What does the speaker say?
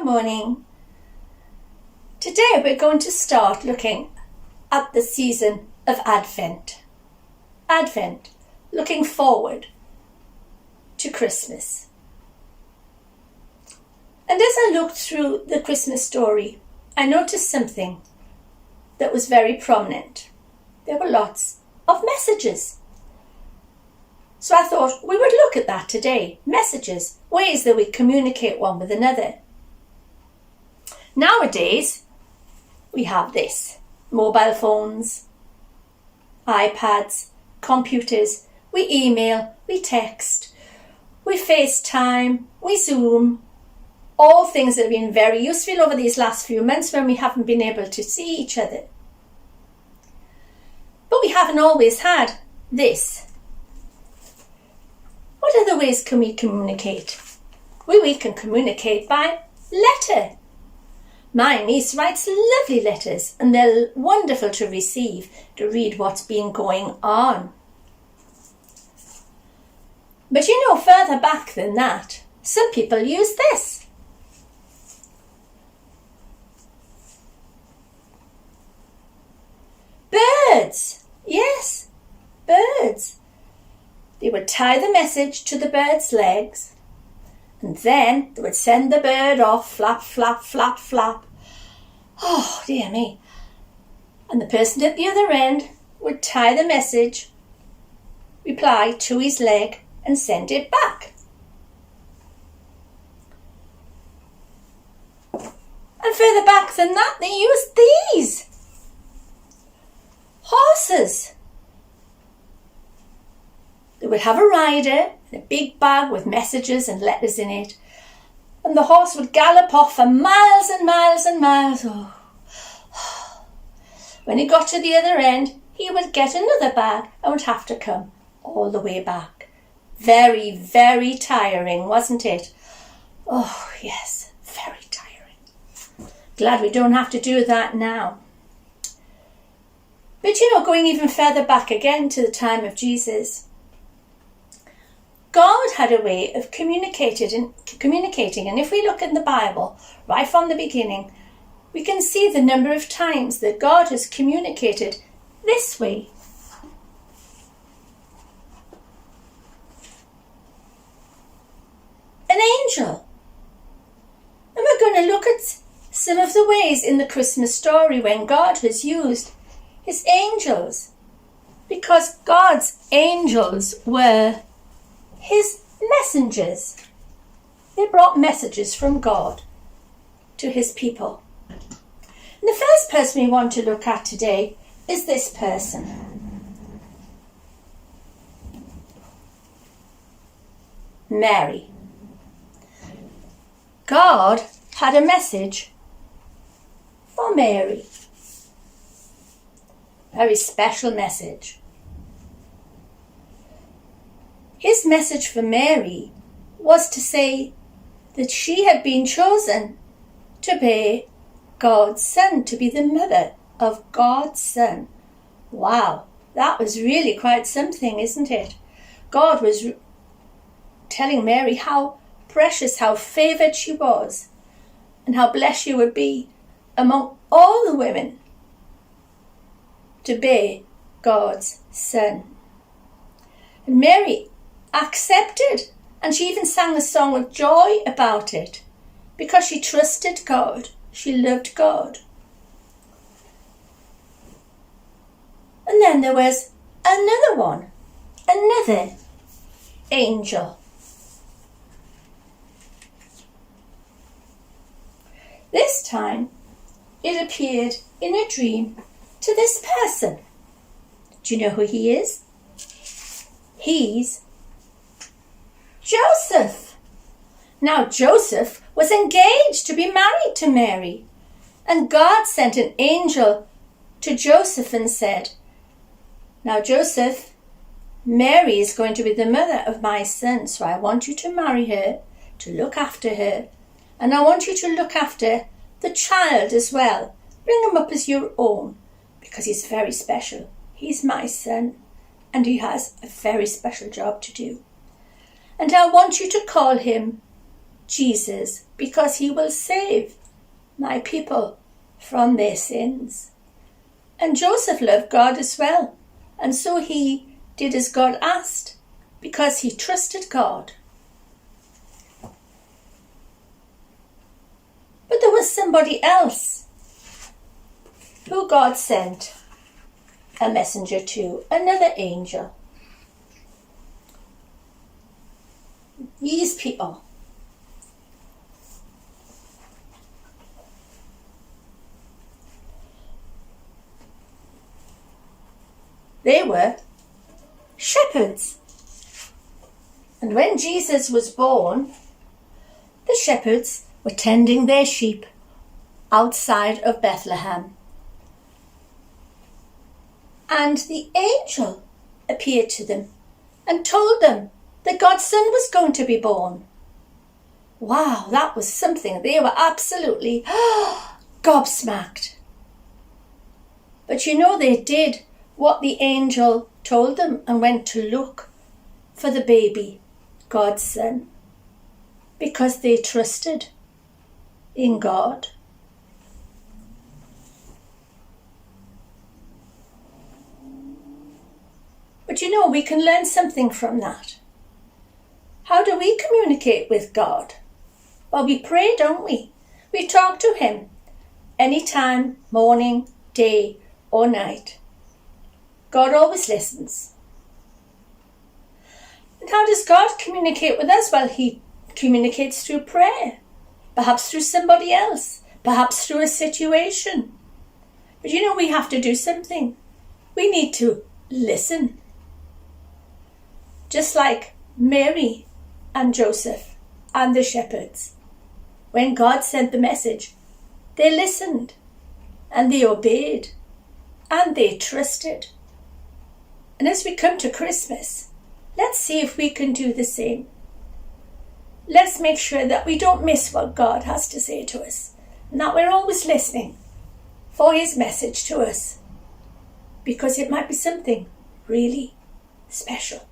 Good morning. Today we're going to start looking at the season of Advent. Advent, looking forward to Christmas. And as I looked through the Christmas story, I noticed something that was very prominent. There were lots of messages. So I thought we would look at that today. Messages, ways that we communicate one with another. Nowadays, we have this. Mobile phones, iPads, computers. We email, we text, we FaceTime, we Zoom. All things that have been very useful over these last few months when we haven't been able to see each other. But we haven't always had this. What other ways can we communicate? We can communicate by letter. My niece writes lovely letters and they're wonderful to receive, to read what's been going on. But further back than that, some people use this. Birds. Yes, birds. They would tie the message to the bird's legs and then they would send the bird off, flap, flap, flap, flap. Oh, dear me. And the person at the other end would tie the message, reply to his leg and send it back. And further back than that, they used these. Horses. They would have a rider and a big bag with messages and letters in it. And the horse would gallop off for miles and miles and miles. Oh. When he got to the other end, he would get another bag and would have to come all the way back. Very, very tiring, wasn't it? Oh, yes, very tiring. Glad we don't have to do that now. But going even further back again to the time of Jesus, God had a way of communicating, and if we look in the Bible, right from the beginning, we can see the number of times that God has communicated this way. An angel. And we're going to look at some of the ways in the Christmas story when God has used his angels, because God's angels were his messengers. They brought messages from God to his people. And the first person we want to look at today is this person. Mary. God had a message for Mary. Very special message. His message for Mary was to say that she had been chosen to be God's son, to be the mother of God's son. Wow, that was really quite something, isn't it? God was telling Mary how precious, how favoured she was, and how blessed she would be among all the women to be God's son. And Mary accepted, and she even sang a song of joy about it, because she trusted God, she loved God. And then there was another one, another angel. This time it appeared in a dream to this person. Do you know who he is? He's Joseph. Now Joseph was engaged to be married to Mary, and God sent an angel to Joseph and said, "Now Joseph, Mary is going to be the mother of my son, so I want you to marry her, to look after her, and I want you to look after the child as well. Bring him up as your own, because he's very special. He's my son, and he has a very special job to do. And I want you to call him Jesus because he will save my people from their sins. And Joseph loved God as well, and so he did as God asked because he trusted God. But there was somebody else who God sent a messenger to, another angel. These people, they were shepherds. And when Jesus was born, the shepherds were tending their sheep outside of Bethlehem. And the angel appeared to them and told them that God's son was going to be born. Wow, that was something. They were absolutely gobsmacked. But you know, they did what the angel told them and went to look for the baby, God's son, because they trusted in God. But you know, we can learn something from that. How do we communicate with God? Well, we pray, don't we? We talk to him anytime, morning, day, or night. God always listens. And how does God communicate with us? Well, he communicates through prayer, perhaps through somebody else, perhaps through a situation. But you know, we have to do something. We need to listen. Just like Mary and Joseph and the shepherds. When God sent the message, they listened and they obeyed and they trusted. And as we come to Christmas, let's see if we can do the same. Let's make sure that we don't miss what God has to say to us, and that we're always listening for his message to us, because it might be something really special.